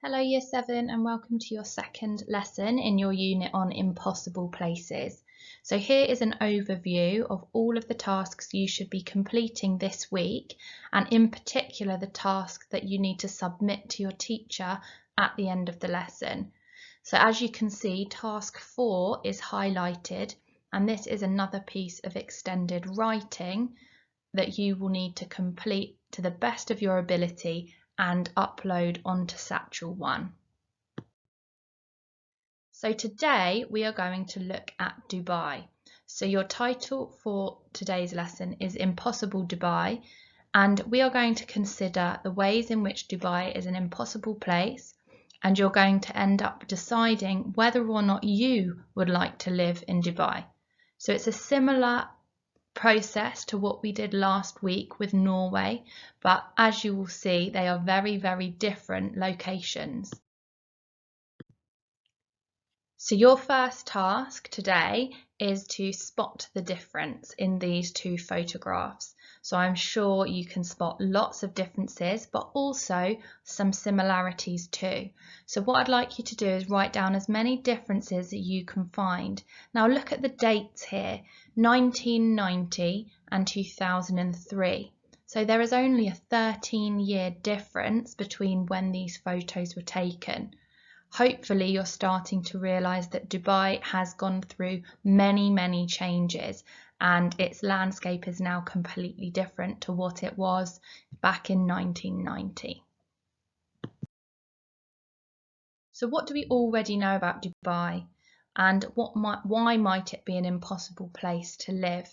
Hello Year 7 and welcome to your second lesson in your unit on impossible places. So here is an overview of all of the tasks you should be completing this week, and in particular the task that you need to submit to your teacher at the end of the lesson. So as you can see, task 4 is highlighted, and this is another piece of extended writing that you will need to complete to the best of your ability and upload onto Satchel 1. So today we are going to look at Dubai. So your title for today's lesson is Impossible Dubai, and we are going to consider the ways in which Dubai is an impossible place, and you're going to end up deciding whether or not you would like to live in Dubai. So it's a similar process to what we did last week with Norway, but as you will see, they are very, very different locations. So your first task today is to spot the difference in these two photographs. So I'm sure you can spot lots of differences, but also some similarities too. So what I'd like you to do is write down as many differences that you can find. Now look at the dates here, 1990 and 2003. So there is only a 13-year difference between when these photos were taken. Hopefully you're starting to realise that Dubai has gone through many changes, and its landscape is now completely different to what it was back in 1990. So what do we already know about Dubai, and why might it be an impossible place to live?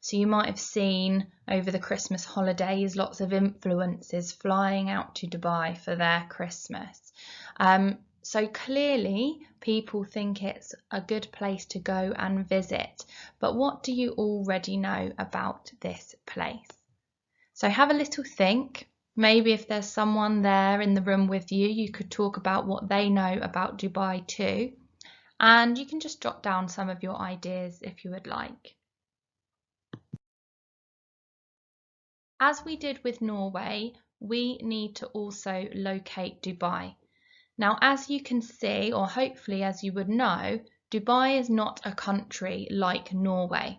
So you might have seen over the Christmas holidays lots of influencers flying out to Dubai for their Christmas. So clearly people think it's a good place to go and visit, but what do you already know about this place? So have a little think. Maybe if there's someone there in the room with you, you could talk about what they know about Dubai too. And you can just jot down some of your ideas if you would like. As we did with Norway, we need to also locate Dubai. Now, as you can see, or hopefully as you would know, Dubai is not a country like Norway.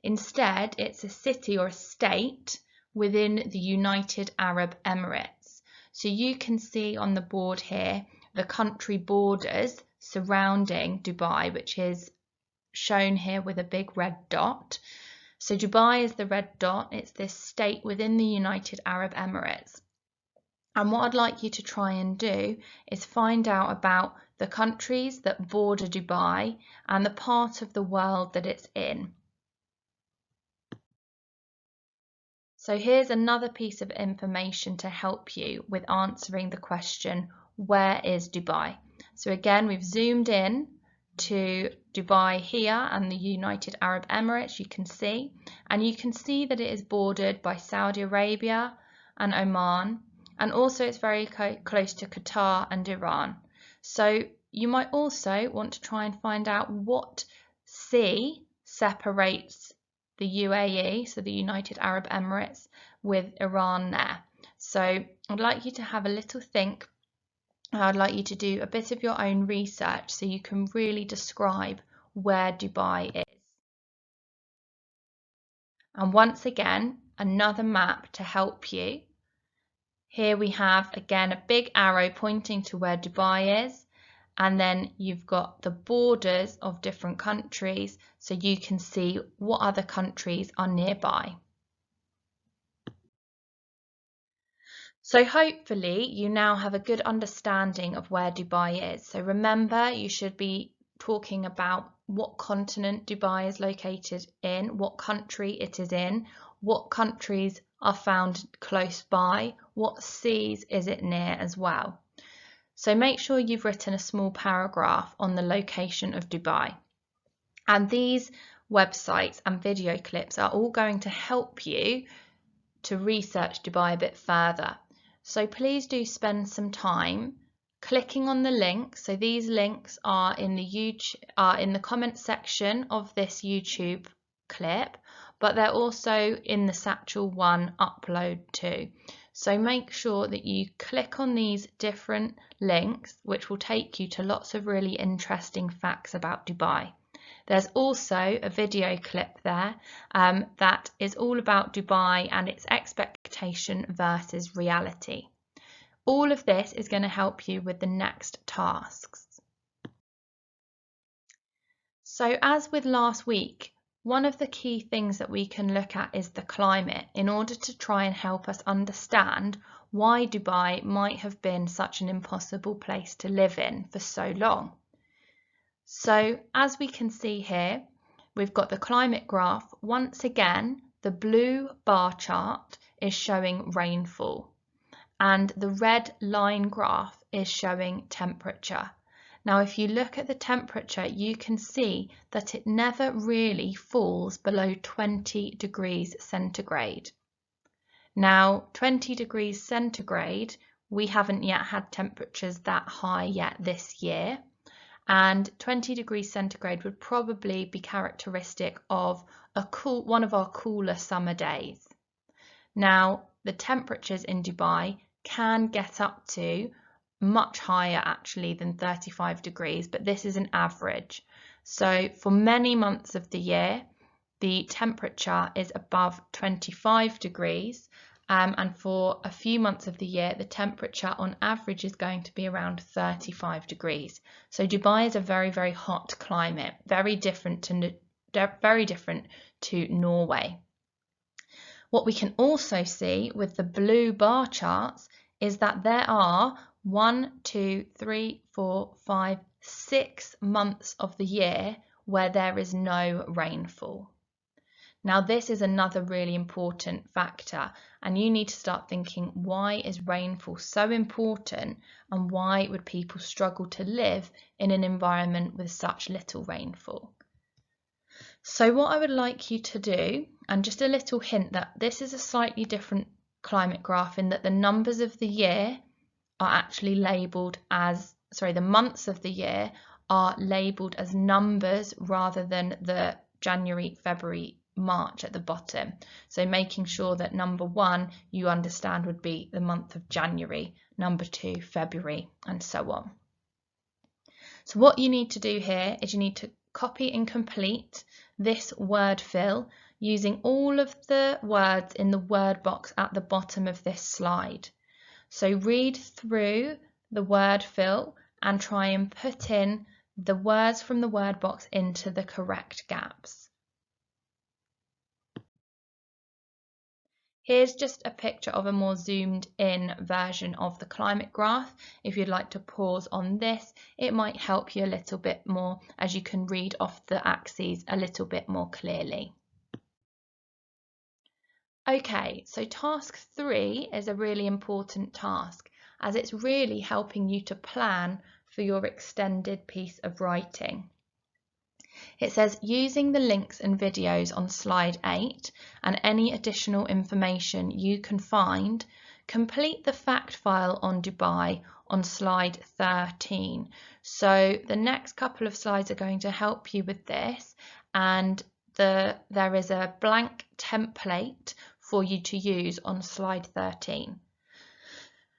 Instead, it's a city or a state within the United Arab Emirates. So you can see on the board here the country borders surrounding Dubai, which is shown here with a big red dot. So Dubai is the red dot. It's this state within the United Arab Emirates. And what I'd like you to try and do is find out about the countries that border Dubai and the part of the world that it's in. So here's another piece of information to help you with answering the question, where is Dubai? So again, we've zoomed in to Dubai here and the United Arab Emirates, you can see that it is bordered by Saudi Arabia and Oman. And also it's very close to Qatar and Iran. So you might also want to try and find out what sea separates the UAE, so the United Arab Emirates, with Iran there. So I'd like you to have a little think. I'd like you to do a bit of your own research so you can really describe where Dubai is. And once again, another map to help you. Here we have again a big arrow pointing to where Dubai is, and then you've got the borders of different countries so you can see what other countries are nearby. So hopefully you now have a good understanding of where Dubai is. So remember, you should be talking about what continent Dubai is located in, what country it is in, what countries are found close by, what seas is it near as well. So make sure you've written a small paragraph on the location of Dubai. And these websites and video clips are all going to help you to research Dubai a bit further. So please do spend some time clicking on the link. So these links are in the comment section of this YouTube clip, but they're also in the Satchel 1 upload too. So make sure that you click on these different links, which will take you to lots of really interesting facts about Dubai. There's also a video clip there that is all about Dubai and its expectation versus reality. All of this is going to help you with the next tasks. So as with last week, one of the key things that we can look at is the climate in order to try and help us understand why Dubai might have been such an impossible place to live in for so long. So as we can see here, we've got the climate graph. Once again, the blue bar chart is showing rainfall and the red line graph is showing temperature. Now, if you look at the temperature, you can see that it never really falls below 20 degrees centigrade. Now, 20 degrees centigrade, we haven't yet had temperatures that high yet this year. And 20 degrees centigrade would probably be characteristic of one of our cooler summer days. Now, the temperatures in Dubai can get up to much higher actually than 35 degrees, but this is an average. So for many months of the year, the temperature is above 25 degrees. And for a few months of the year, the temperature on average is going to be around 35 degrees. So Dubai is a very, very hot climate, very different to Norway. What we can also see with the blue bar charts is that there are 6 months of the year where there is no rainfall. Now, this is another really important factor, and you need to start thinking, why is rainfall so important and why would people struggle to live in an environment with such little rainfall? So what I would like you to do, and just a little hint that this is a slightly different climate graph in that the numbers of the year are actually labelled as, the months of the year are labelled as numbers rather than the January, February, March at the bottom. So making sure that number 1 you understand would be the month of January, number 2 February, and so on. So what you need to do here is you need to copy and complete this word fill using all of the words in the word box at the bottom of this slide. So read through the word fill and try and put in the words from the word box into the correct gaps. Here's just a picture of a more zoomed in version of the climate graph. If you'd like to pause on this, it might help you a little bit more as you can read off the axes a little bit more clearly. Okay, so task 3 is a really important task as it's really helping you to plan for your extended piece of writing. It says, using the links and videos on slide 8 and any additional information you can find, complete the fact file on Dubai on slide 13. So the next couple of slides are going to help you with this, and there is a blank template for you to use on slide 13.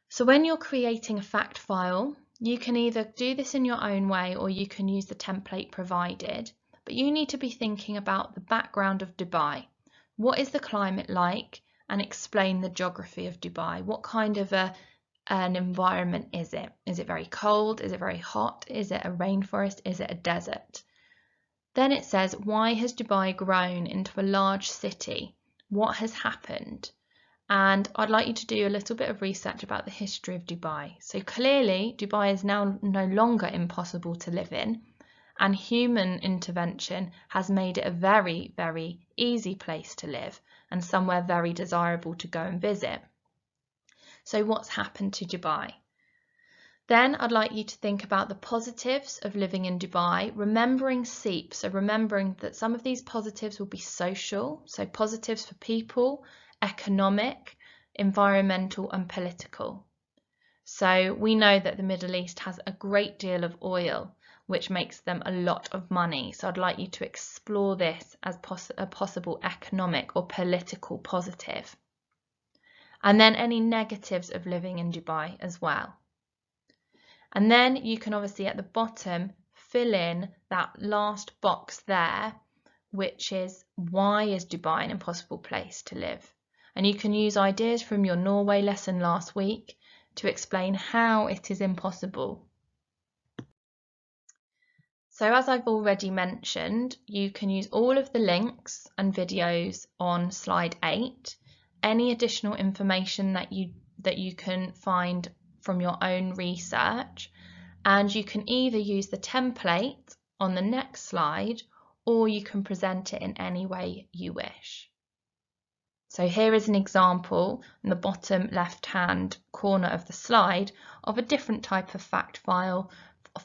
So when you're creating a fact file, you can either do this in your own way or you can use the template provided, but you need to be thinking about the background of Dubai. What is the climate like? And explain the geography of Dubai. What kind of an environment is it? Is it very cold? Is it very hot? Is it a rainforest? Is it a desert? Then it says, why has Dubai grown into a large city? What has happened? And I'd like you to do a little bit of research about the history of Dubai. So clearly, Dubai is now no longer impossible to live in, and human intervention has made it a very, very easy place to live and somewhere very desirable to go and visit. So what's happened to Dubai? Then I'd like you to think about the positives of living in Dubai, remembering SEEP, so remembering that some of these positives will be social, so positives for people, economic, environmental and political. So we know that the Middle East has a great deal of oil, which makes them a lot of money. So I'd like you to explore this as a possible economic or political positive. and then any negatives of living in Dubai as well. And then you can obviously at the bottom fill in that last box there, which is why is Dubai an impossible place to live? And you can use ideas from your Norway lesson last week to explain how it is impossible. So as I've already mentioned, you can use all of the links and videos on slide 8, any additional information that you can find from your own research, and you can either use the template on the next slide or you can present it in any way you wish. So here is an example in the bottom left-hand corner of the slide of a different type of fact file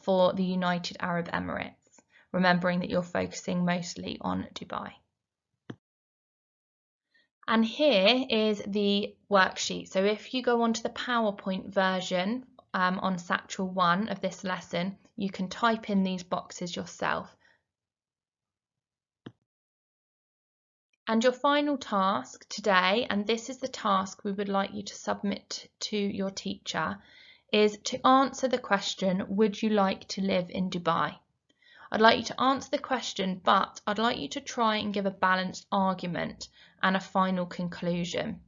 for the United Arab Emirates, remembering that you're focusing mostly on Dubai. And here is the worksheet. So if you go onto the PowerPoint version on Satchel 1 of this lesson, you can type in these boxes yourself. And your final task today, and this is the task we would like you to submit to your teacher, is to answer the question, would you like to live in Dubai? I'd like you to answer the question, but I'd like you to try and give a balanced argument and a final conclusion.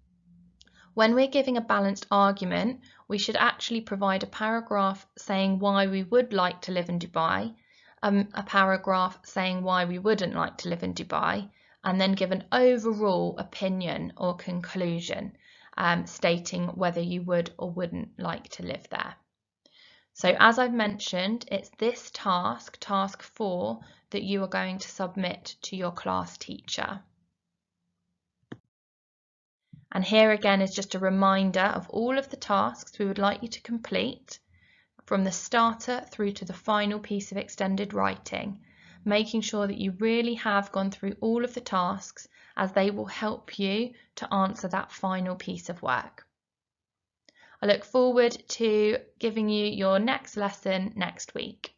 When we're giving a balanced argument, we should actually provide a paragraph saying why we would like to live in Dubai, a paragraph saying why we wouldn't like to live in Dubai, and then give an overall opinion or conclusion, stating whether you would or wouldn't like to live there. So as I've mentioned, it's this task, task 4, that you are going to submit to your class teacher. And here again is just a reminder of all of the tasks we would like you to complete, from the starter through to the final piece of extended writing, making sure that you really have gone through all of the tasks, as they will help you to answer that final piece of work. I look forward to giving you your next lesson next week.